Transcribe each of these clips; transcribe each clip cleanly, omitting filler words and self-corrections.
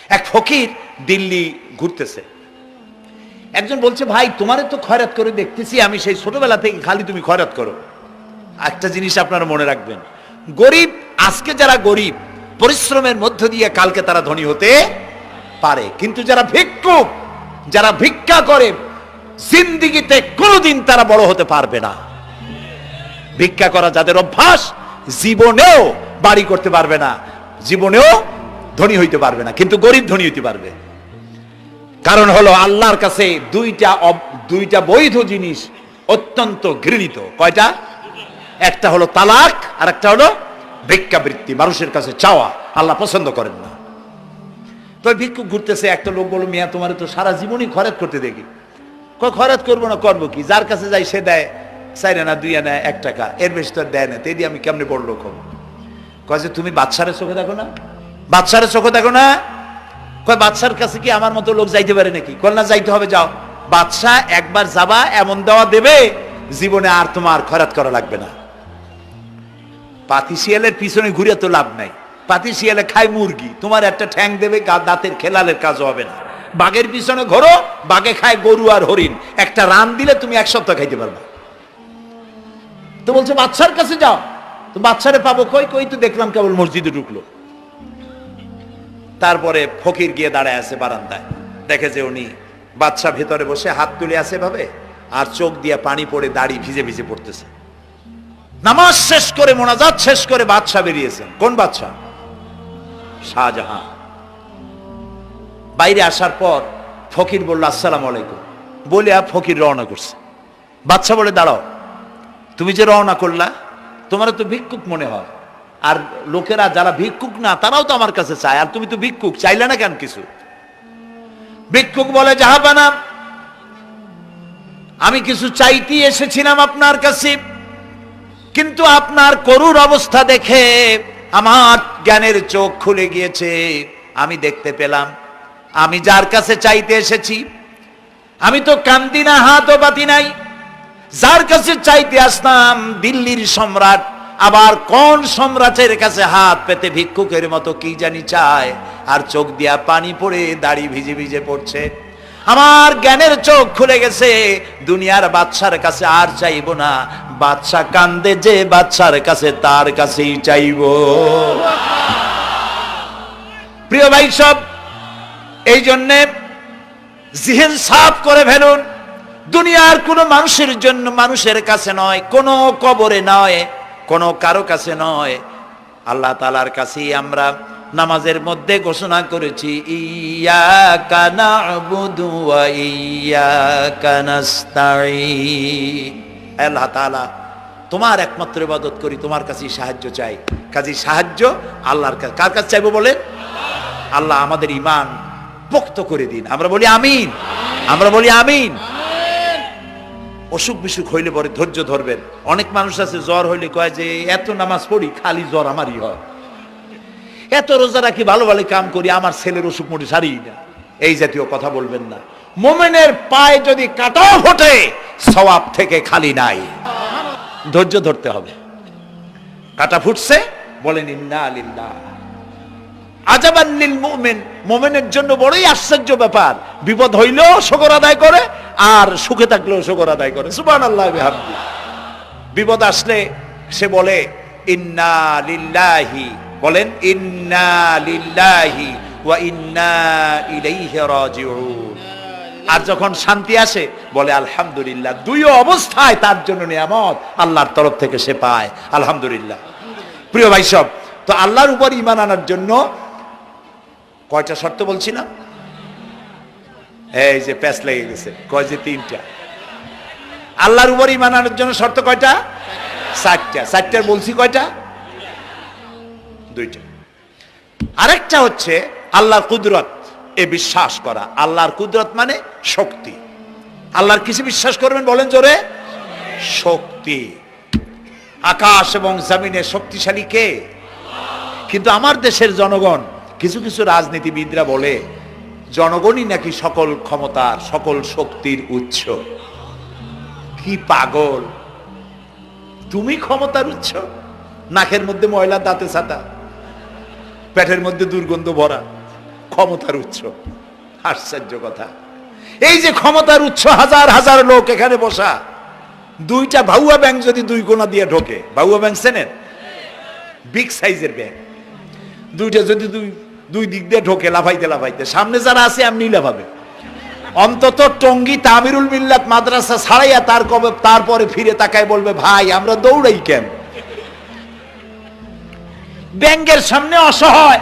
এক ফকির দিল্লি ঘুরতেছে, একজন বলছে, ভাই তোমারে তো খয়রাত করে দেখতেছি আমি সেই ছোটবেলা থেকে, খালি তুমি খয়রাত করো। একটা জিনিস আপনারা মনে রাখবেন, গরিব, আজকে যারা গরিব পরিশ্রমের মধ্য দিয়ে কালকে তারা ধনী হতে পারে, কিন্তু যারা ভিক্ষুক, যারা ভিক্ষা করে, জিন্দেগিতে কোনোদিন তারা বড় হতে পারবে না। ভিক্ষা করা যাদের অভ্যাস, জীবনেও বাড়ি করতে পারবে না, জীবনেও ধনী হইতে পারবে না, কিন্তু গরিব ধনী হইতে পারবে। কারণ হলো আল্লাহর কাছে দুইটা বৈধ জিনিস অত্যন্ত ঘৃণিত। কয়টা? একটা হলো তালাক, আর একটা হলো ভিক্ষাবৃত্তি, মানুষের কাছে চাওয়া। আল্লাহ পছন্দ করেন না। তো ভিক্ষুক ঘুরতেছে, একটা লোক বলল, মিয়া তোমার তো সারা জীবনই খরচ করতে দেখি। খরচ করবো না, করবো কি? যার কাছে যাই সে দেয় 4 আনা 2 আনা 1 টাকা, এর বেশি তো দেয় না, তেদি আমি কেমনে বড় লোক হবো? কয় যে তুমি বাদশারে চোখে দেখো না, বাদশারে চোখে দেখো না। কয় বাদশার কাছে কি আমার মতো লোক যাইতে পারে নাকি? কল না, যাইতে হবে, যাও। বাদশা একবার যাবা, এমন দেওয়া দেবে জীবনে আর তোমার খরচ করা লাগবে না। পাতি শিয়ালের পিছনে ঘুরে তো লাভ নাই, পাতি শিয়ালে খায় মুরগি, তোমার একটা ঠ্যাং দেবে, দাঁতের খেলালের কাজও হবে না। বাঘের পিছনে ঘোরো, বাঘে খায় গরু আর হরিণ, একটা রান দিলে তুমি 1 সপ্তাহ খাইতে পারবে। তো বলছে বাদশার কাছে যাও। তো বাদশারে পাবো কই? কই তো দেখলাম কেবল মসজিদে ঢুকলো। তারপরে ফকির গিয়ে দাঁড়ায় আছে বারান্দায়, দেখে যে উনি বাদশা ভেতরে বসে হাত তুলে আছে ভাবে, আর চোখ দিয়ে পানি পড়ে দাড়ি ভিজে ভিজে পড়তেছে। নামাজ শেষ করে, মোনাজাত শেষ করে বাদশা বেরিয়েছেন। কোন বাদশা? শাহজাহান। বাইরে আসার পর ফকির বলল, আসসালামু আলাইকুম বলে ফকির রওনা করছে। বাদশা বলে, দাঁড়াও, তুমি যে রওনা করলা, তোমার তো ভিক্ষুক মনে হয়, আর লোকেরা যারা ভিক্ষুক না তারাও তো আমার কাছে চায়, আর তুমি তো ভিক্ষুক, চাইলে না কেন কিছু? ভিক্ষুক বলে, জাহাপানা, আমি কিছু চাইতে এসেছিলাম আপনার কাছে, কিন্তু আপনার করুণ অবস্থা দেখে আমার জ্ঞানের চোখ খুলে গিয়েছে। আমি দেখতে পেলাম আমি যার কাছে চাইতে এসেছি, আমি তো কান্দি না, হাতও পাতি নাই। যার কাছে চাইতে আসলাম দিল্লির সম্রাট, আবার কোন সম্রাটের কাছে হাত পেতে ভিক্ষুকের মতো কি জানি চায়, আর চোখ দিয়া পানি পড়ে দাড়ি ভিজে ভিজে পড়ছে। আমার জ্ঞানের চোখ খুলে গেছে, দুনিয়ার বাদশার কাছে আর চাইব না। বাদশা কান্দে যে বাদশার কাছে, তার কাছেই চাইব। প্রিয় ভাই সব, এই জন্যে জিহ্ন সাফ করে ফেলুন। দুনিয়ার কোন মানুষের জন্য, মানুষের কাছে নয়, কোন কবরে নয়, কোন কারো কাছে নয়, আল্লাহ তাআলার কাছেই আমরা নামাজের মধ্যে ঘোষণা করেছি, ইয়াকা না'বুদু ওয়া ইয়াকা নাস্তাঈন। আল্লাহ তাআলা, তোমার একমাত্র ইবাদত করি, তোমার কাছেই সাহায্য চাই। কাজেই সাহায্য আল্লাহর কাছে। কার কাছে চাইবো বলেন? আল্লাহ আমাদের ঈমান পোক্ত করে দিন। আমরা বলি আমিন, আমরা বলি আমিন। অসুখ বিসুখ হইলে পরে ধৈর্য ধরবেন। অনেক মানুষ আছে জ্বর হইলে কয় যে এত নামাজ পড়ি খালি জ্বর আমারই হয়, এত রোজা রাখি, ভালো ভালো কাম করি, আমার ছেলের অসুখ মোটে সারি না। এই জাতীয় কথা বলবেন না। মুমিনের পায়ে যদি কাঁটাও ফোটে, সওয়াব থেকে খালি নাই। ধৈর্য ধরতে হবে। কাঁটা ফুটছে, বলেন ইন্না লিল্লাহ। আজাবান লিল মুমিন, মুমিনের জন্য বড়ই আশ্চর্য ব্যাপার, বিপদ হইলেও শুকর আদায় করে, আর সুখে থাকলেও শুকর আদায় করে। সুবহানাল্লাহ বিহামদি। বিপদ আসলে সে বলে ইন্না লিল্লাহি, বলেন ইন্না লিল্লাহি ওয়া ইন্না ইলাইহি রাজিউন। আর যখন শান্তি আসে বলে আলহামদুলিল্লাহ। দুই অবস্থায় তার জন্য নিয়ামত আল্লাহর তরফ থেকে সে পায়, আলহামদুলিল্লাহ। প্রিয় ভাই সব, তো আল্লাহর উপর ঈমান আনার জন্য কয়টা শর্ত বলছি না? এই যে প্যাচ লেগে গেছে, কয় যে 3টা। আল্লাহর উপর ঈমান আনার জন্য শর্ত কয়টা? 4টা। 4টার বলছি কয়টা? 2টা। আরেকটা হচ্ছে আল্লাহর কুদরত, এ বিশ্বাস করা। আল্লাহর কুদরত মানে শক্তি। আল্লাহর কিছু বিশ্বাস করবেন, বলেন জোরে? শক্তি। আকাশ এবং জমিনে শক্তিশালী কে? কিন্তু আমার দেশের জনগণ, কিছু কিছু রাজনীতিবিদরা বলে জনগণই নাকি সকল ক্ষমতার, সকল শক্তির উৎস। কি পাগল! তুমি ক্ষমতার উৎস? নাকের মধ্যে ময়লা, দাঁতে ছাতা, পেটের মধ্যে দুর্গন্ধ ভরা, ক্ষমতার উৎস। আশ্চর্য কথা, এই যে ক্ষমতার উৎস, হাজার হাজার লোক এখানে বসা, দুইটা ভাউয়া ব্যাংক যদি দুই কোণা দিয়ে ঢোকে, ভাউয়া ব্যাংক চেনেন? বিগ সাইজের ব্যাংক, দুইটা যদি দুই দিক দিয়ে ঢোকে লাফাইতে লাফাইতে, সামনে যারা আছে এমনি লাফাবে। অন্তত টঙ্গী তামিরুল মিল্লাত মাদ্রাসা ছাড়াইয়া তারপরে ফিরে তাকায় বলবে, ভাই আমরা দৌড়াই কেন? ব্যাংকের সামনে অসহায়,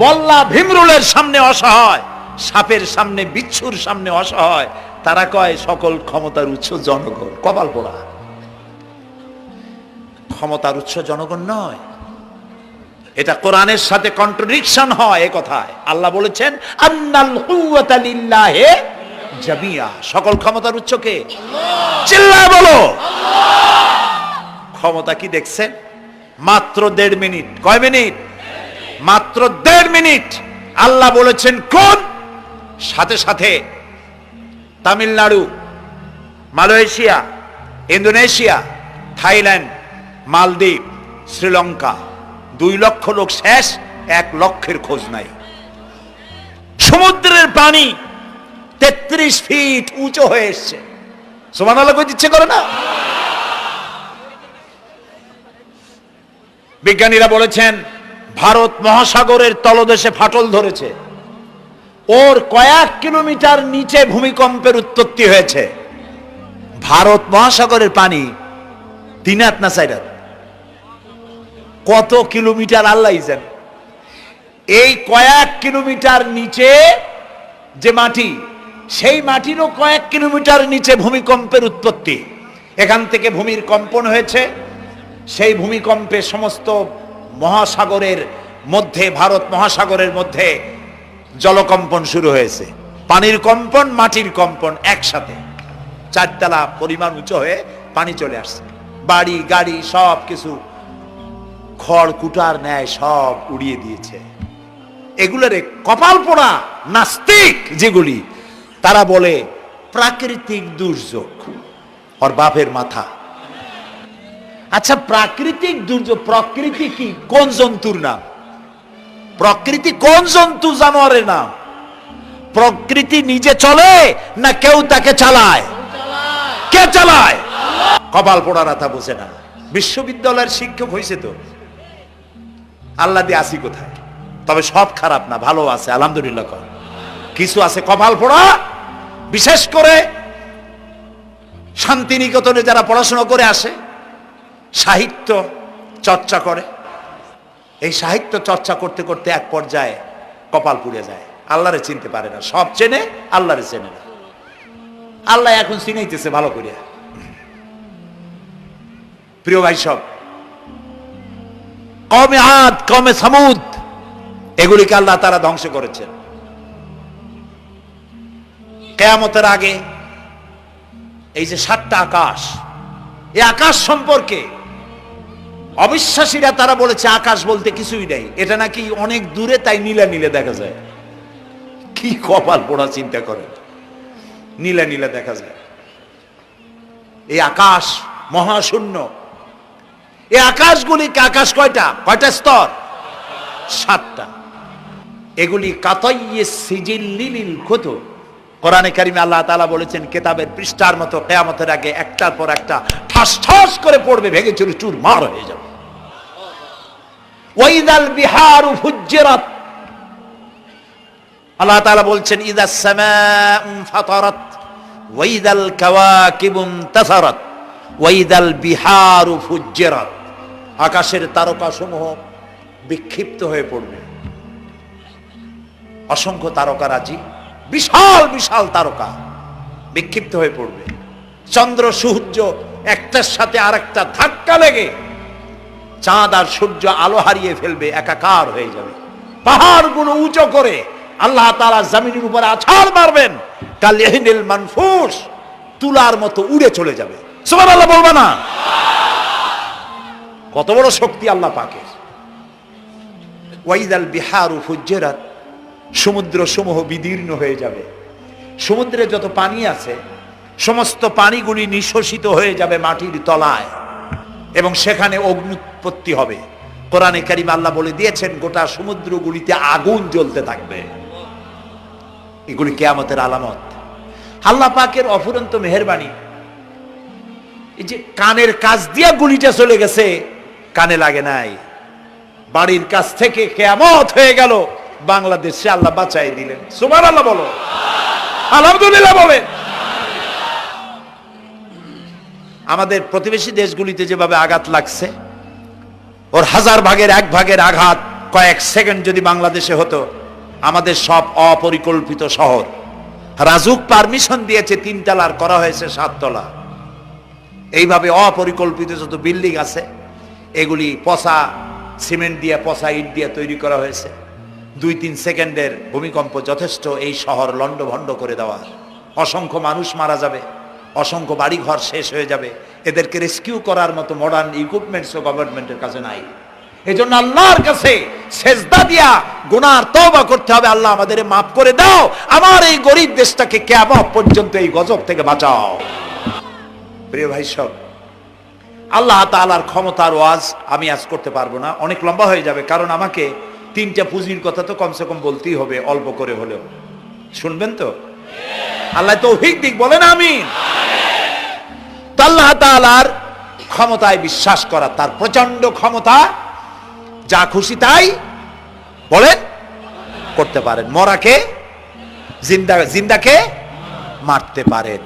বল্লা ভীমরুলের সামনে অসহায়, সাপের সামনে বিচ্ছুর সামনে অসহায়, তারা কয় সকল ক্ষমতার উৎস জনগণ। কপাল পোড়া, ক্ষমতার উৎস জনগণ নয়। এটা কোরআনের সাথে কন্ট্রাডিকশন হয় এ কথায়। আল্লাহ বলেছেন আন্নাল কুওয়াতা লিল্লাহি জামিয়া, সকল ক্ষমতার উৎস কে? চিল্লায় বলো ক্ষমতা কি দেখছেন? মাত্র 1.5 মিনিট। কয় মিনিট? মাত্র 1.5 মিনিট। আল্লাহ বলেছেন কোন? সাথে সাথে তামিলনাড়ু, মালয়েশিয়া, ইন্দোনেশিয়া, থাইল্যান্ড, মালদ্বীপ, শ্রীলঙ্কা, 2 লক্ষ লোক শেষ, 1 লক্ষের খোঁজ নাই। সমুদ্রের পানি 33 ফিট উঁচু হয়ে এসছে। সুবহানাল্লাহ কইতে ইচ্ছে করে না? বিজ্ঞানীরা বলেছেন ভারত মহাসাগরের তলদেশে ফাটল ধরেছে, ওর কয়েক কিলোমিটার নিচে ভূমিকম্পের উৎপত্তি হয়েছে। ভারত মহাসাগরের পানি 3 হাত না 4 হাত, কত কিলোমিটার আল্লাহ জানে। এই কয়েক কিলোমিটার নিচে যে মাটি, সেই মাটিরও কয়েক কিলোমিটার নিচে ভূমিকম্পের উৎপত্তি। এখান থেকে ভূমির কম্পন হয়েছে, সেই ভূমিকম্পে সমস্ত মহাসাগরের মধ্যে, ভারত মহাসাগরের মধ্যে জলকম্পন শুরু হয়েছে। পানির কম্পন, মাটির কম্পন একসাথে 4 তলা পরিমাণ উঁচু হয়ে পানি চলে আসছে। বাড়ি গাড়ি সব কিছু খড় কুটার ন্যায় সব উড়িয়ে দিয়েছে। এগুলোর কপাল পোড়া নাস্তিক যেগুলি, তারা বলে প্রাকৃতিক দুর্যোগ। ওর বাপের মাথা। আচ্ছা, প্রাকৃতিক দুর্যোগ, প্রকৃতি কি? কোন জন্তুর নাম? প্রকৃতি কোন জন্তু জানোয়ারের নাম? প্রকৃতি নিজে চলে না কেউ তাকে চালায়? কে চালায়? কপাল পোড়ারা তা বোঝে না। বিশ্ববিদ্যালয়ের শিক্ষক হয়েছে তো, আল্লাহ দিয়ে আসি কোথায়? তবে সব খারাপ না, ভালো আছে আলহামদুলিল্লাহ। কিছু আছে কপাল পোড়া, বিশেষ করে শান্তিনিকেতনে যারা পড়াশোনা করে আসে, সাহিত্য চর্চা করে, এই সাহিত্য চর্চা করতে করতে এক পর্যায়ে কপাল পুড়ে যায়, আল্লাহরে চিনতে পারে না। সব চেনে, আল্লাহরে চেনে না। আল্লাহ এখন চিনাইতেছে ভালো করিয়া। প্রিয় ভাই সব, কওমে আদ, কওমে সামুদ, এগুলিকে আল্লাহ তারা ধ্বংস করেছেন। কিয়ামতের আগে এই যে 7টা আকাশ, এই আকাশ সম্পর্কে অবিশ্বাসীরা তারা বলেছে আকাশ বলতে কিছুই নাই, এটা নাকি অনেক দূরে, তাই নীলা নীলে দেখা যায়। কি কপাল পোড়া চিন্তা করে, নীলা নীলা দেখা যায়। এই আকাশ মহাশূন্য। এই আকাশগুলিকে, আকাশ কয়টা? কয়টা স্তর? 7টা। এগুলি কাতাইয়ে সিজিল্লিল কুতুব। কোরআনে কারিমে আল্লাহ তাআলা বলেছেন কিতাবের পৃষ্ঠার মতো কিয়ামতের আগে একটার পর একটা ঠাস ঠাস করে পড়বে, ভেঙে চুরে চুরমার হয়ে যাবে। ওয়াইদাল বিহারু ফুজ্জিরাত, আল্লাহ তাআলা বলছেন ইদাস সামাউ ফাতারাত ওয়াইদাল কাওয়াকিবু ইনতাসারাত ওয়াইদাল বিহারু ফুজ্জিরাত। আকাশের তারকাসমূহ বিক্ষিপ্ত হয়ে পড়বে। অসংখ্য তারকারাজি, বিশাল বিশাল তারকা বিক্ষিপ্ত হয়ে পড়বে। চন্দ্র সূর্য একটার সাথে আরেকটা ধাক্কা লেগে চাঁদ আর সূর্য আলো হারিয়ে ফেলবে, একাকার হয়ে যাবে। পাহাড়গুলো উঁচু করে আল্লাহ তাআলা জমিনের উপরে আছাড় মারবেন, কালিহিনিল মানফুস, তুলার মতো উড়ে চলে যাবে। সুবহানাল্লাহ বলবা না? কত বড় শক্তি আল্লাহ পাকের। ওয়াইদাল বিহারু ফুজ্জিরাত, সমুদ্র সমূহ বিদীর্ণ হয়ে যাবে। সমুদ্রে যত পানি আছে সমস্ত পানিগুলি নিঃশোষিত হয়ে যাবে মাটির তলায়, এবং সেখানে অগ্নুৎপত্তি হবে। কোরআনে কারিম আল্লাহ বলে দিয়েছেন গোটা সমুদ্রগুলিতে আগুন জ্বলতে থাকবে। এগুলি কিয়ামতের আলামত। আল্লাহ পাকের অফুরন্ত মেহেরবানি। এই যে কানের কাছ দিয়া গুলিটা চলে গেছে, কানে লাগে নাই, বাড়ির কাছ থেকে কিয়ামত হয়ে গেল, বাংলাদেশে আল্লাহ বাঁচাই দিলেন। সুবহানাল্লাহ বলো, আলহামদুলিল্লাহ বলেন। আমাদের প্রতিবেশী দেশগুলিতে যেভাবে আঘাত লাগছে, ওর 1000 ভাগের 1 ভাগের আঘাত কয়েক সেকেন্ড যদি বাংলাদেশে হতো, আমাদের সব অপরিকল্পিত শহর, রাজুক পারমিশন দিয়েছে 3 তলার, করা হয়েছে 7 তলা। এইভাবে অপরিকল্পিত যত বিল্ডিং আছে এগুলি পচা সিমেন্ট দিয়ে, পচা ইট দিয়ে তৈরি করা হয়েছে। 2-3 সেকেন্ডের ভূমিকম্প যথেষ্ট এই শহর লন্ডভন্ড করে দেওয়ার। অসংখ্য মানুষ মারা যাবে, অসংখ্য বাড়ি ঘর শেষ হয়ে যাবে। এদেরকে রেস্কিউ করার মতো মডার্ন ইকুইপমেন্টসও গভর্নমেন্টের কাছে নাই। এই জন্য আল্লাহর কাছে সেজদা দিয়া গুনার তওবা করতে হবে, আল্লাহ আমাদের মাফ করে দাও, আমার এই গরিব দেশটাকে কিয়ামত পর্যন্ত এই গজব থেকে বাঁচাও। প্রিয় ভাই সব, আল্লাহ তাআলার ক্ষমতার ওয়াজ আমি আজ করতে পারবো না, অনেক লম্বা হয়ে যাবে, কারণ আমাকে 3টা পুঁজির কথা তো কমসে কম বলতেই হবে, অল্প করে হলেও। শুনবেন তো? আল্লাহ তৌফিক দিক, বলেন আমিন। আল্লাহ তাআলার ক্ষমতায় বিশ্বাস করা, তার প্রচন্ড ক্ষমতা, যা খুশি তাই বলেন করতে পারেন। মরাকে জিন্দাকে মারতে পারেন,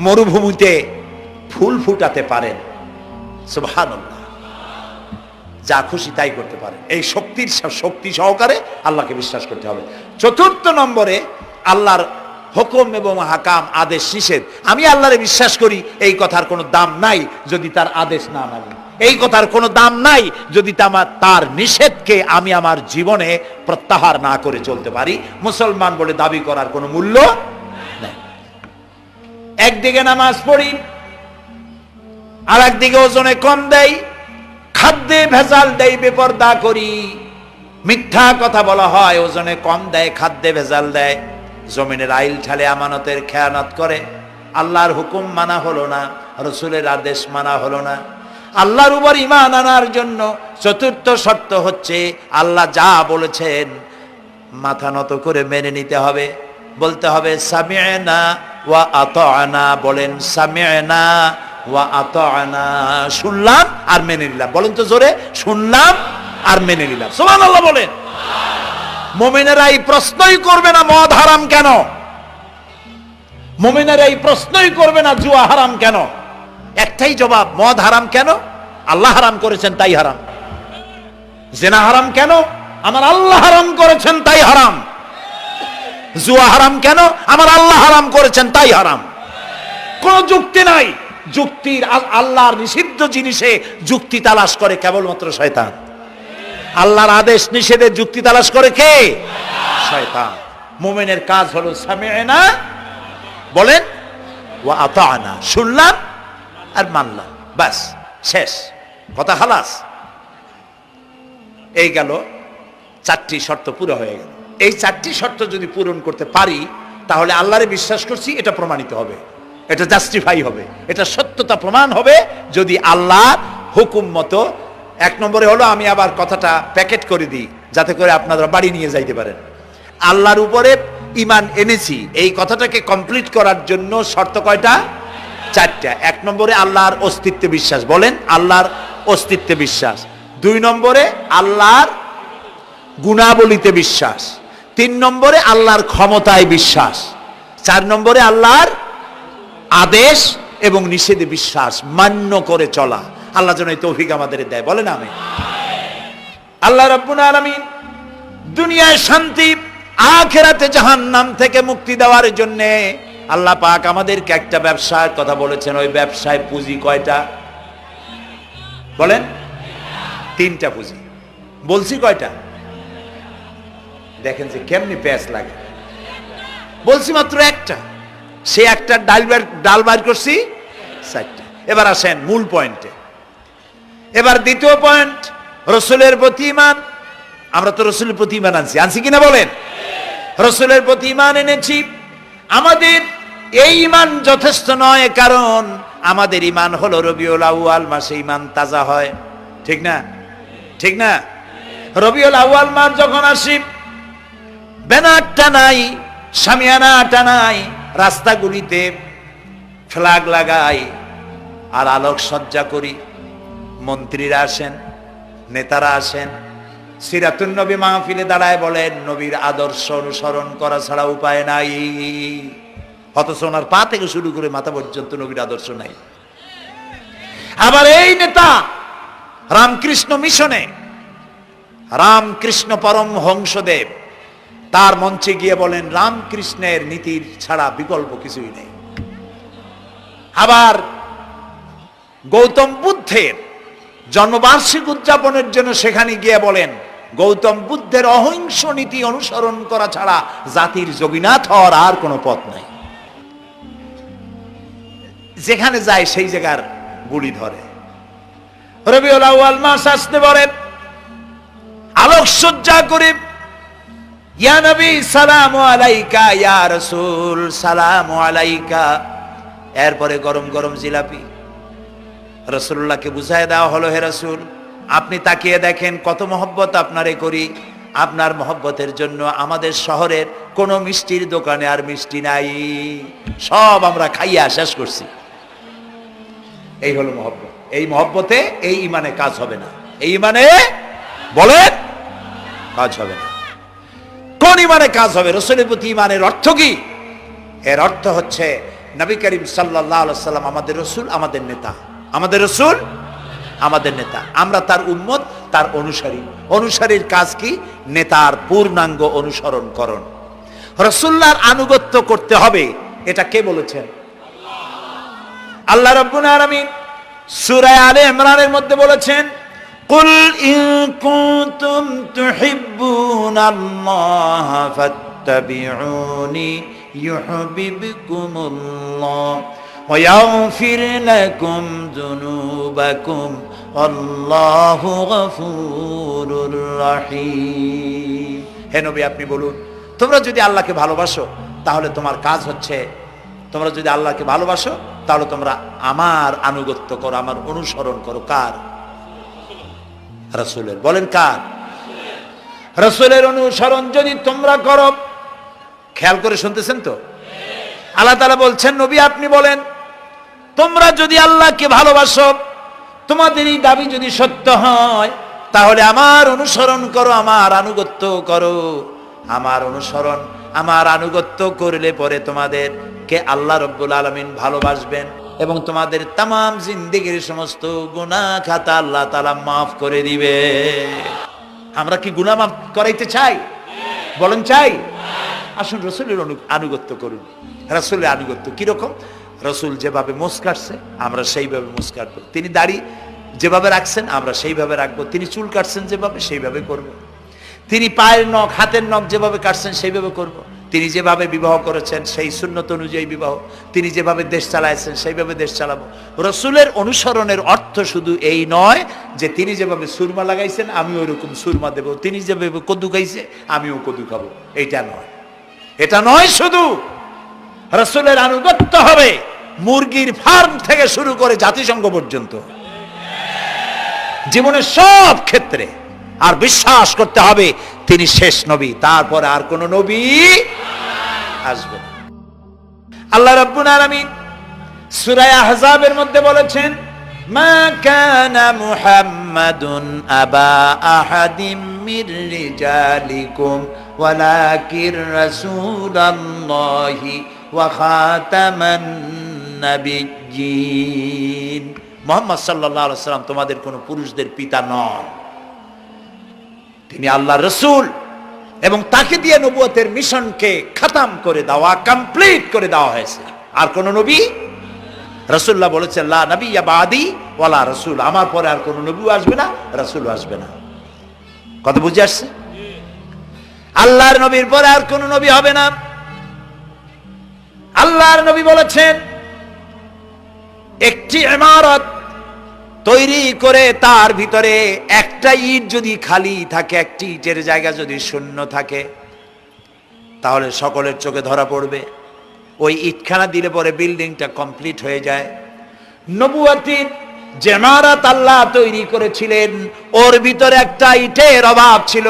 মরুভূমিতে ফুল ফুটাতে পারেন। সুবহানাল্লাহ, যা খুশি তাই করতে পারেন। এই শক্তি সহকারে আল্লাহকে বিশ্বাস করতে হবে। 4 নম্বরে আল্লাহর হুকুম এবং হাকাম, আদেশ নিষেধ। আমি আল্লাহরে বিশ্বাস করি, এই কথার কোনো দাম নাই যদি তার আদেশ না মানি। এই কথার কোনো দাম নাই যদি তার নিষেধকে আমি আমার জীবনে প্রত্যাহার না করে চলতে পারি। মুসলমান বলে দাবি করার কোনো মূল্য নেই। একদিকে নামাজ পড়ি, আর একদিকে ওজনে কম দেয়, খাদ্যে ভেজাল দেয়, বেপরদা করি, মিথ্যা কথা বলা হয়, ওজনে কম দেয়, খাদ্যে ভেজাল দেয়, জমিনের আইল ঠালে আমানতের খেয়ানত করে, আল্লাহর হুকুম মানা হলো না, রসুলের আদেশ মানা হলো না। আল্লাহর উপর ঈমান আনার জন্য 4র্থ শর্ত হচ্ছে আল্লাহ যা বলেছেন মাথা নত করে মেনে নিতে হবে, বলতে হবে সামি'না ওয়া আতা'না। বলেন সামি'না ওয়া আতা'না, শুনলাম আর মেনে নিলাম। বলেন তো জোরে, শুনলাম আর মেনে নিলাম। সুবহানাল্লাহ বলেন। মুমিনেরা এই প্রশ্নই করবে না মদ হারাম কেন, মুমিনেরা এই প্রশ্নই করবে না জুয়া হারাম কেন। একটাই জবাব, মদ হারাম কেন? আল্লাহ হারাম করেছেন তাই হারাম। জিনা হারাম কেন? আমার আল্লাহ হারাম করেছেন তাই হারাম। জুয়া হারাম কেন? আমার আল্লাহ হারাম করেছেন তাই হারাম। কোন যুক্তি নাই। যুক্তির, আল্লাহর নিষিদ্ধ জিনিসে যুক্তি তালাশ করে কেবলমাত্র শয়তান। আল্লাহর আদেশ নিষেধে যুক্তি তালাশ করে কে? শয়তান। মুমিনের কাজ হলো সামি'না, বলেন, ওয়া আতা'না, শুনলাম আর মানলাম, বাস, শেষ কথা, খালাস। এই গেল 4টি শর্ত পুরো হয়ে গেল। এই 4টি শর্ত যদি পূরণ করতে পারি তাহলে আল্লাহরে বিশ্বাস করছি এটা প্রমাণিত হবে, এটা জাস্টিফাই হবে, এটা সত্যতা প্রমাণ হবে যদি আল্লাহর হুকুম মতো। 1 নম্বরে হলো, আমি আবার কথাটা প্যাকেট করে দিই যাতে করে আপনারা বাড়ি নিয়ে যাইতে পারেন। আল্লাহর উপরে ঈমান এনেছি, এই কথাটাকে কমপ্লিট করার জন্য শর্ত কয়টা? 4টা। 1 নম্বরে আল্লাহর অস্তিত্বে বিশ্বাস, বলেন আল্লাহর অস্তিত্বে বিশ্বাস। 2 নম্বরে আল্লাহর গুণাবলীতে বিশ্বাস। 3 নম্বরে আল্লাহর ক্ষমতায় বিশ্বাস। 4 নম্বরে আল্লাহর আদেশ এবং নিষেধে বিশ্বাস, মান্য করে চলা। আল্লাহ যেন এই তৌফিক আমাদের দেয়, বলেন আমিন। আল্লাহ রাব্বুল আলামিন দুনিয়ায় শান্তি, আখিরাতে জাহান্নাম থেকে মুক্তি দেওয়ার জন্য আল্লাহ পাক আমাদেরকে একটা ব্যবসার কথা বলেছেন। ওই ব্যবসায় পুঁজি কয়টা? বলেন। 3টা পুঁজি। বলছি কয়টা? দেখেন যে কেমনি প্যাঁচ লাগে। বলছি মাত্র একটা, সে একটা ডাল বার করছি 4টা। এবার আসেন মূল পয়েন্টে। এবার দ্বিতীয় পয়েন্ট, রসুলের প্রতি ঈমান। আমরা তো রসুলের প্রতি ঈমান আনছি কিনা বলেন? রসুলের প্রতি ঈমান এনেছি। আমাদের এই ঈমান যথেষ্ট নয়, কারণ আমাদের ঈমান হলো রবিউল আউয়াল মাসে ঈমান তাজা হয়, ঠিক না? ঠিক না? রবিউল আউয়াল মাস যখন আসি, ব্যানার টানাই, শামিয়ানা টানাই, রাস্তাগুলিতে ফ্ল্যাগ লাগাই আর আলোক সজ্জা করি। মন্ত্রীরা আসেন, নেতারা আসেন, সিরাতুন নবী মাহফিলে দাঁড়ায় বলেন নবীর আদর্শ অনুসরণ করা ছাড়া উপায় নাই। অথচ ওনার পা থেকে শুরু করে মাথা পর্যন্ত নবীর আদর্শ নাই। আবার এই নেতা রামকৃষ্ণ মিশনে, রামকৃষ্ণ পরমহংসদেব তার মঞ্চে গিয়ে বলেন রামকৃষ্ণের নীতির ছাড়া বিকল্প কিছুই নেই। আবার গৌতম বুদ্ধের জন্মবার্ষিকী উদযাপনের জন্য সেখানে গিয়ে বলেন গৌতম বুদ্ধের অহিংস নীতি অনুসরণ করা ছাড়া জাতির যোগীনাথ হওয়ার আর কোনো পথ নাই। যেখানে যায় সেই জায়গার গুলি ধরে। রবিউল আউয়াল মাস আসতে পারে, আলোকসজ্জা করে ইয়া নবী সালামু আলাইকা, ইয়া রাসূল সালামু আলাইকা। এরপরে গরম গরম জিলাপি রাসূলুল্লাহকে বুঝায় দেওয়া হলো, হে রাসূল আপনি তাকিয়ে দেখেন কত মহব্বত আপনারে করি, আপনার মহব্বতের জন্য আমাদের শহরের কোনো মিষ্টির দোকানে আর মিষ্টি নাই, সব আমরা খাইয়া শেষ করছি। এই হলো মহব্বত। এই মহব্বতে এই ইমানে কাজ হবে না। এই ইমানে বলেন কাজ হবে না। কোন ইমানে কাজ হবে? রাসূলের প্রতি ইমানের অর্থ কি? এর অর্থ হচ্ছে নবী করিম সাল্লাল্লাহু আলাইহি সাল্লাম আমাদের রাসূল, আমাদের নেতা। আমাদের রাসূল আমাদের নেতা, আমরা তার উম্মত, তার অনুসারী। অনুসারীর কাজ কি? নেতার পূর্ণাঙ্গ অনুসরণ করণ। রাসূলুল্লাহর আনুগত্য করতে হবে, এটা কে বলেছেন? আল্লাহ রাব্বুল আলামিন সূরা আলে ইমরানের মধ্যে বলেছেন কুল ইন কুনতুম তুহিব্বুনাল্লাহ ফাত্তাবিউনি ইউহিব্বুকুমুল্লাহ ওয়া ইয়াগফির লাকুম যুনুবাকুম আল্লাহু গফুরুর রহিম। হে নবী আপনি বলুন, তোমরা যদি আল্লাহকে ভালোবাসো তাহলে তোমার কাজ হচ্ছে, তোমরা যদি আল্লাহকে ভালোবাসো তাহলে তোমরা আমার আনুগত্য করো, আমার অনুসরণ করো। কার? রাসূলের। বলেন কার? রাসূলের অনুসরণ যদি তোমরা করো, খেয়াল করে শুনতেছেন তো? আল্লাহ তাআলা বলছেন নবী আপনি বলেন তোমরা যদি আল্লাহকে ভালোবাসো, তোমাদের এই দাবি যদি সত্য হয় তাহলে আমার অনুসরণ করো, আমার আনুগত্য করো। আমার অনুসরণ, আমার আনুগত্য করলে পরে তোমাদেরকে আল্লাহ রাব্বুল আলামিন ভালোবাসবেন এবং তোমাদের তামাম জিন্দেগির সমস্ত গুনাহ খাতা আল্লাহ তাআলা মাফ করে দিবে। আমরা কি গুনাহ মাফ করাইতে চাই? বলেন চাই? আসুন রাসূলের আনুগত্য করুন। রাসূলের আনুগত্য কিরকম? রাসূল যেভাবে মোস কাটছে আমরা সেইভাবে মোস কাটবো। তিনি দাড়ি যেভাবে রাখছেন আমরা সেইভাবে রাখবো। তিনি চুল কাটছেন যেভাবে সেইভাবে করব। তিনি পায়ের নখ, হাতের নখ যেভাবে কাটছেন সেইভাবে করব। তিনি যেভাবে বিবাহ করেছেন সেই সুন্নত অনুযায়ী বিবাহ, তিনি যেভাবে দেশ চালাইছেন সেইভাবে দেশ চালাবো। রাসূলের অনুসরণের অর্থ শুধু এই নয় যে তিনি যেভাবে সুরমা লাগাইছেন আমি ওইরকম সুরমা দেব, তিনি যেভাবে কদু খাইছে আমিও কদু খাবো, এইটা নয়। এটা নয়, শুধু রাসূলের আনুগত্য হবে মুরগির ফার্ম থেকে শুরু করে জাতিসংঘ পর্যন্ত, জীবনের সব ক্ষেত্রে। আর বিশ্বাস করতে হবে তিনি শেষ নবী, তারপরে আর কোন নবী আসবে না। আল্লাহ রাব্বুল আলামিন সূরা আহজাবের মধ্যে বলেছেন মা কানা মুহাম্মাদুন আবা আহাদিম মির রিজালিকুম ওয়ালাকির রাসূলুল্লাহি ওয়া খাতামান নাবিয়্যিন। মুহাম্মদ সাল্লাল্লাহু আলাইহি ওয়াসাল্লাম তোমাদের কোন পুরুষদের পিতা নন, তিনি আল্লাহর রাসূল এবং তাকে দিয়ে নবুয়তের মিশনকে খতম করে দেওয়া, কমপ্লিট করে দেওয়া হয়েছে। আর কোন নবী? রাসূলুল্লাহ বলেছেন লা নবিয়্যা বাদি ওয়ালা রাসূল, আমার পরে আর কোন নবী আসবে না, রাসূল আসবে না। কথা বুঝে আসছে? আল্লাহর নবীর পরে আর কোন নবী হবে না। আল্লাহর নবী বলেছেন একটি ইমারত তৈরি করে তার ভিতরে একটা ইট যদি খালি থাকে, একটি ইটের জায়গা যদি শূন্য থাকে তাহলে সকলের চোখে ধরা পড়বে। ওই ইটখানা দিলে পরে বিল্ডিংটা কমপ্লিট হয়ে যায়। নবুয়তের যে ইমারত আল্লাহ তৈরি করেছিলেন ওর ভিতরে একটা ইটের অভাব ছিল,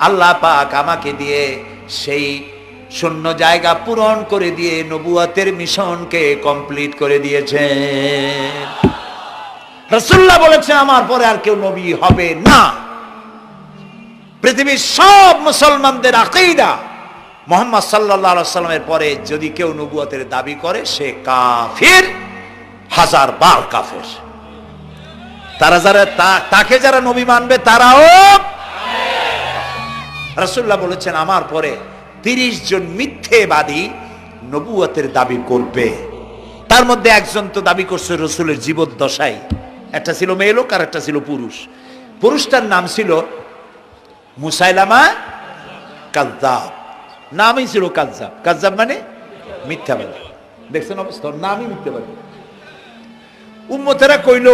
আল্লাহ পাক আমাকে দিয়ে সেই শূন্য জায়গা পূরণ করে দিয়ে নবুয়তের মিশনকে কমপ্লিট করে দিয়েছেন। রাসূলুল্লাহ বলেছেন আমার পরে আর কেউ নবী হবে না। পৃথিবীর সব মুসলমানদের আকীদা মুহাম্মদ সাল্লাল্লাহু আলাইহি ওয়াসাল্লামের পরে যদি কেউ নবুয়তের দাবি করে সে কাফির, হাজার বার কাফের। তারা যারা তাকে যারা নবী মানবে তারাও। রাসূলুল্লাহ বলেছেন আমার পরে 30 জন মিথ্যেবাদী নবুয়তের দাবি করবে। তার মধ্যে একজন তো দাবি করছে রাসূলের জীবদ্দশায়, একটা ছিল মেয়ে লোক আর একটা ছিল পুরুষ। পুরুষটার নাম ছিল মুসাইলামা কাযযাব, নামই ছিল কাযযাব। কাযযাব মানে মিথ্যাবাদী। দেখছেন অবস্থা, নামই মিথ্যাবাদী। উম্মতেরা কইল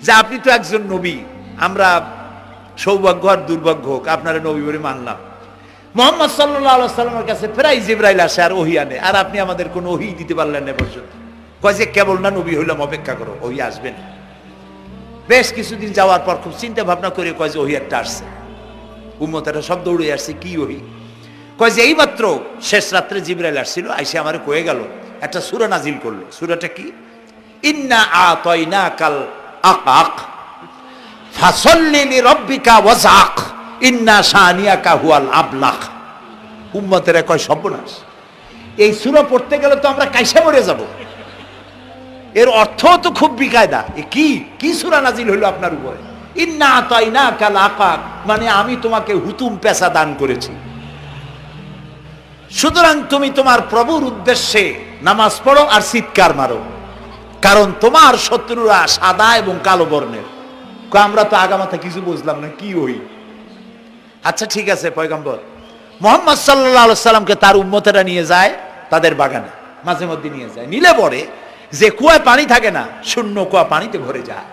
যে আপনি তো একজন নবী, আমরা সৌভাগ্য আর দুর্ভাগ্য হোক আপনারা নবী বলে মানলাম। মুহাম্মদ সাল্লাল্লাহু আলাইহি ওয়াসাল্লামের কাছে প্রায় জিবরাইল আসে আর ওহী আনে, আর আপনি আমাদের কোনো ওহী দিতে পারলেন না পর্যন্ত। কয় যে কেবল না নবী হইলাম, অপেক্ষা করো, ওহী আসবেন। বেশ কিছুদিন যাওয়ার পর খুব চিন্তা ভাবনা করে কয় যে ওহী একটা আসছে। উম্মতেরা সব দৌড়ে আসছে, কি ওহী? কয় যে এইমাত্র শেষ রাত্রে জিবরাইল আসছিল, আইসে আমারে কয়ে গেল একটা সূরা নাজিল করলো। সূরাটা কি? ইন্না আতাইনাকাল আকাক ফাসাল্লি লিরাব্বিকা ওয়াজআক ইন্না শানিয়াকা হুয়াল আবলাক। উম্মতেরা কয় সর্বনাশ, এই সূরা পড়তে গেলে তো আমরা কাইসা মরে যাব। এর অর্থ তো খুব বিকায়দা। এ কি সূরা নাজিল হইল আপনার উপরে? ইন্না আতাইনাকাল আকাক মানে আমি তোমাকে হুতুম পেশা দান করেছি, সুতরাং তুমি তোমার প্রভুর উদ্দেশ্যে নামাজ পড়ো আর চিৎকার মারো, কারণ তোমার শত্রুরা সাদা এবং কালো বর্ণের। আমরা তো আগামাথা কিছু বুঝলাম না, কি ওই? আচ্ছা ঠিক আছে, পয়গম্বর মুহাম্মদ সাল্লাল্লাহু আলাইহি সাল্লামকে তার উম্মতেরা নিয়ে যায় তাদের বাগানে, মাঝে মধ্যে নিয়ে যায়। নিলে পরে যে কুয়ায় পানি থাকে না, শূন্য কুয়া পানিতে ভরে যায়।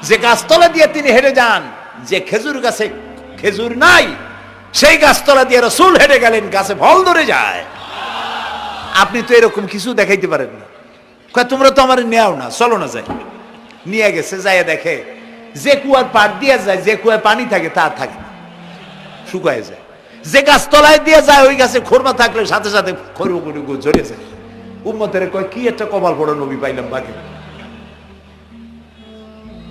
যে গাছতলা দিয়ে তিনি হেঁটে যান, যে খেজুর গাছে খেজুর নাই সেই গাছতলা দিয়ে রাসূল হেঁটে গেলেন, গাছে ফল ধরে যায়। আপনি তো এরকম কিছু দেখাইতে পারেন না। কয় তোমরা তো আমার নেও না, চলো না যাই। নিয়ে গেছে, যাইয়া দেখে যে কুয়ার পাড় দিয়ে যায়, যে কুয়ায় পানি থাকে তা থাকে না, শুকায় যায়। যে গাছ তলায় দিয়ে যায় ওই গাছে খোরমা থাকলে সাথে সাথে খরু ঝরে যায়। উম্মতের কয় কি একটা কপাল পড়ো নবী পাইলাম বাকি।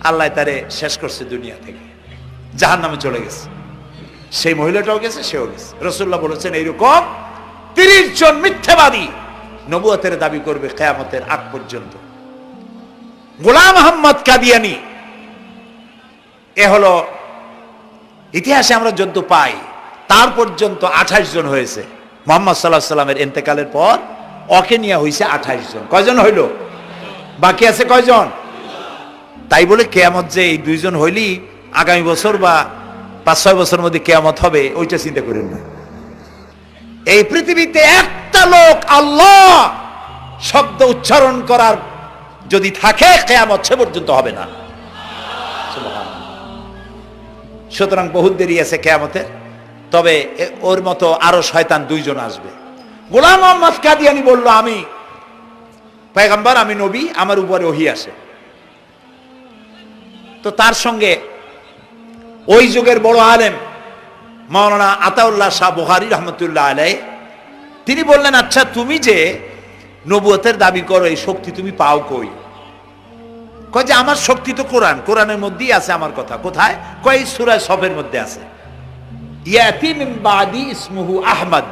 আল্লাহ তারে শেষ করছে দুনিয়া থেকে, জাহান্নামে চলে গেছে। সেই মহিলাটাও গেছে, সেও গেছে। রাসূলুল্লাহ বলেছেন এইরকম 30 জন মিথ্যাবাদী নবুয়তের দাবি করবে কিয়ামতের আগ পর্যন্ত। গোলাম আহমদ কাদিয়ানী, এ হলো ইতিহাসে আমরা যদ্য পাই তার পর্যন্ত 28 জন হয়েছে। মুহাম্মদ সাল্লাল্লাহু আলাইহি সাল্লামের ইন্তেকালের পর ওকে নিয়ে হয়েছে 28 জন। কয়জন হইল? বাকি আছে কয়জন? তাই বলে কিয়ামত যে এই 2 জন হইলি আগামী বছর বা 5-6 বছরের মধ্যে কিয়ামত হবে ওইটা চিন্তা করেন না। এই পৃথিবীতে একটা লোক আল্লাহ শব্দ উচ্চারণ করার যদি থাকে কিয়ামত সে পর্যন্ত হবে না। সুতরাং বহুত দেরি আছে কিয়ামতে। তবে ওর মতো আরো শয়তান 2 জন আসবে। গোলাম আহমদ কাদিয়ানী বলল আমি পয়গম্বর, আমি নবী, আমার উপরে ওহী আসে। তো তার সঙ্গে ওই যুগের বড় আলেম মাওলানা আতাউল্লাহ শাহ বুখারী রহমতুল্লাহ আলাইহি তিনি বললেন, আচ্ছা তুমি যে নবুয়তের দাবি করো এই শক্তি তুমি পাও কই? কয় যে আমার শক্তি তো কোরআন, কোরআনের মধ্যেই আছে আমার কথা। কোথায়? কয় সূরা সফের মধ্যে আছে, ইয়াতি মিন বাদি ইসমুহু আহমদ।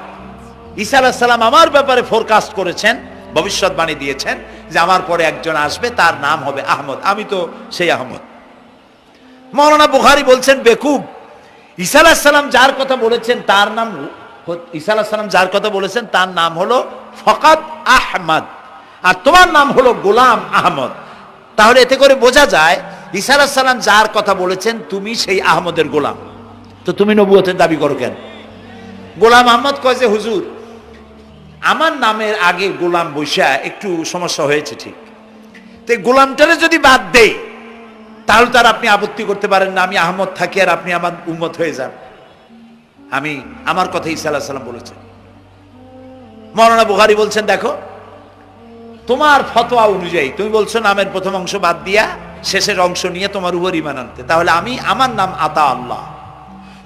ঈসা আলাইহিস সালাম আমার ব্যাপারে ফোরকাস্ট করেছেন, ভবিষ্যৎবাণী দিয়েছেন যে আমার পরে একজন আসবে, তার নাম হবে আহমদ। আমি তো সেই আহমদ। মাওলানা বুখারী বলছেন বেকুব, ঈসা আলাইহিস সালাম যার কথা বলেছেন তার নাম, ঈসা আলাইহিস সালাম যার কথা বলেছেন তার নাম হলো ফকাত আহমদ, আর তোমার নাম হলো গোলাম আহমদ। তাহলে এতে করে বোঝা যায় ঈসা আলাইহিস সালাম যার কথা বলেছেন তুমি সেই আহমদের গোলাম, তো তুমি নবুয়তের দাবি করো কেন? গোলাম আহমদ কয় যে হুজুর আমার নামের আগে গোলাম বৈশা একটু সমস্যা হয়েছে, ঠিক, তো গোলামটারে যদি বাদ দেই তাহলে তার আপনি আপত্তি করতে পারেন না আমি আহমদ থাকি আর আপনি আমার উম্মত হয়ে যান। আমি আমার কথা ঈসা আলাইহিস সালাম বলেছেন। মাওলানা বুখারী বলছেন দেখো তোমার ফতোয়া অনুযায়ী তুমি বলছো নামের প্রথম অংশ বাদ দিয়া শেষের অংশ নিয়ে তোমার উপর ঈমান আনতে, তাহলে আমার নাম আতা আল্লাহ,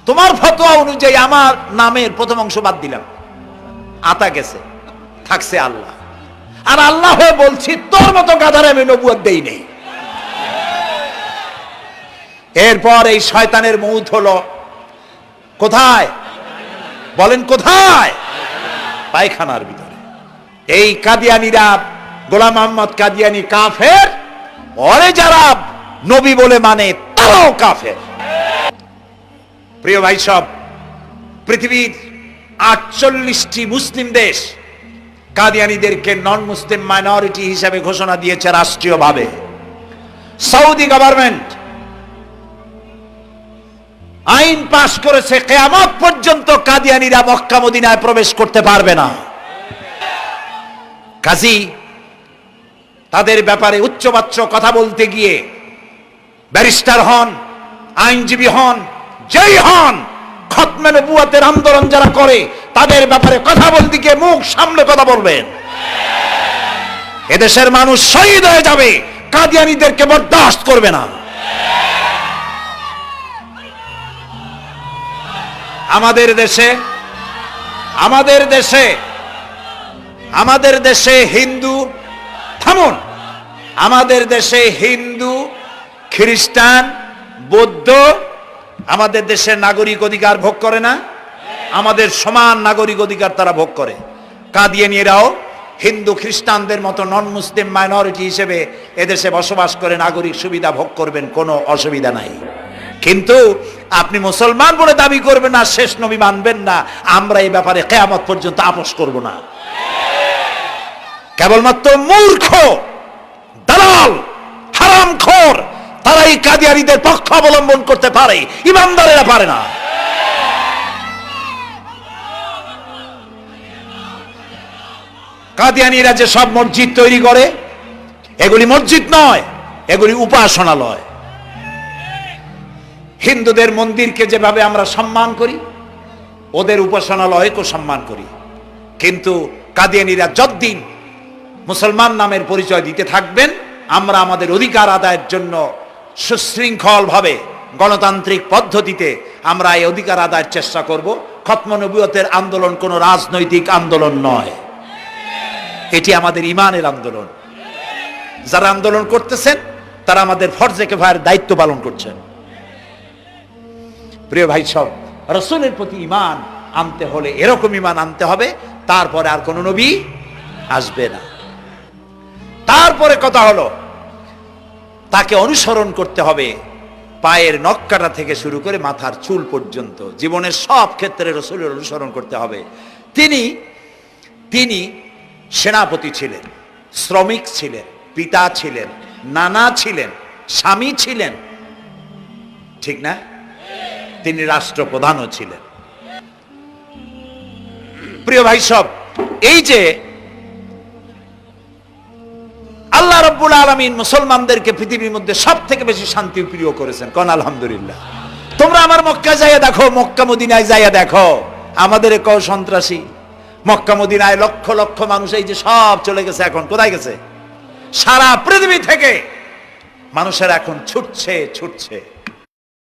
তোমার ফতোয়া অনুযায়ী আমার নামের প্রথম অংশ বাদ দিলাম, আতা গেছে, থাকছে আল্লাহ। আর আল্লাহ হয়ে বলছি তোর মতো গাধারে আমি নবুয়ত দেই নেই। এরপর এই শয়তানের মৌত হলো কোথায় বলেন? কোথায়? পায়খানার ভিতরে। এই কাদিয়ানীরা, গোলাম মোহাম্মদ কাদিয়ানী কাফের, ওরে যারা নবী বলে মানে তারাও কাফের। প্রিয় ভাই সব, পৃথিবীর 48টি মুসলিম দেশ কাদিয়ানীদেরকে নন মুসলিম মাইনরিটি হিসেবে ঘোষণা দিয়েছে রাষ্ট্রীয়ভাবে। সৌদি গভর্নমেন্ট আইন পাশ করেছে কিয়ামত পর্যন্ত কাদিয়ানীরা মক্কা মদিনায় প্রবেশ করতে পারবে না। কাজী তাদের ব্যাপারে উচ্চবাচ্য কথা বলতে গিয়ে ব্যারিস্টার হন, আইনজীবী হন, যেই হন, খতমে নবুয়তের আন্দোলন যারা করে তাদের ব্যাপারে কথা বলতে গিয়ে মুখ সামনে কথা বলবেন। এদেশের মানুষ শহীদ হয়ে যাবে, কাদিয়ানীদেরকে বরদাস্ত করবে না। আমাদের দেশে হিন্দু, থামুন, আমাদের দেশে হিন্দু, খ্রিস্টান, বৌদ্ধ আমাদের দেশের নাগরিক অধিকার ভোগ করে না? আমাদের সমান নাগরিক অধিকার তারা ভোগ করে। কাদিয়ানীরাও হিন্দু খ্রিস্টানদের মতো নন মুসলিম মাইনরিটি হিসেবে এদেশে বসবাস করে নাগরিক সুবিধা ভোগ করবেন, কোনো অসুবিধা নাই। কিন্তু আপনি মুসলমান বলে দাবি করবেন না, শেষ নবী মানবেন না, আমরা এই ব্যাপারে কিয়ামত পর্যন্ত আপোষ করব না। কেবলমাত্র মূর্খ, দালাল, হারামখোর তারাই কাদিয়ানীদের পক্ষ অবলম্বন করতে পারে, ইমানদারেরা পারে না। কাদিয়ানীরা যে সব মসজিদ তৈরি করে, এগুলি মসজিদ নয়, এগুলি উপাসনালয়। হিন্দুদের মন্দিরকে যেভাবে আমরা সম্মান করি, ওদের উপাসনালয়কেও সম্মান করি। কিন্তু কাদিয়ানীরা যতদিন মুসলমান নামের পরিচয় দিতে থাকবেন, আমরা আমাদের অধিকার আদায়ের জন্য সুশৃঙ্খল ভাবে গণতান্ত্রিক পদ্ধতিতে আমরা এই অধিকার আদায়ের চেষ্টা করব। খতম নবুয়তের আন্দোলন কোনো রাজনৈতিক আন্দোলন নয়, এটি আমাদের ইমানের আন্দোলন। যারা আন্দোলন করতেছেন তারা আমাদের ফরজে কিফায়ার দায়িত্ব পালন করছেন। প্রিয় ভাই সব, রাসূলের প্রতি ঈমান আনতে হলে এরকম ঈমান আনতে হবে, তারপরে আর কোনো নবী আসবে না। তারপরে কথা হলো তাকে অনুসরণ করতে হবে পায়ের নখকাটা থেকে শুরু করে মাথার চুল পর্যন্ত, জীবনের সব ক্ষেত্রে রাসূলের অনুসরণ করতে হবে। তিনি সেনাপতি ছিলেন, শ্রমিক ছিলেন, পিতা ছিলেন, নানা ছিলেন, স্বামী ছিলেন, ঠিক না? তিনি রাষ্ট্রপ্রধানও ছিলেন। প্রিয় ভাই সব, এই যে আল্লাহ রাব্বুল আলামিন মুসলমানদেরকে পৃথিবীর মধ্যে সব থেকে বেশি শান্তি প্রিয় করেছেন, কোন আলহামদুলিল্লাহ। তোমরা আমার মক্কা যাইয়া দেখো, মক্কা মদিনায় যাইয়া দেখো, আমাদের কেউ সন্ত্রাসী। মক্কা মদিনায় লক্ষ লক্ষ মানুষ এই যে সব চলে গেছে, এখন কোথায় গেছে? সারা পৃথিবী থেকে মানুষের এখন ছুটছে।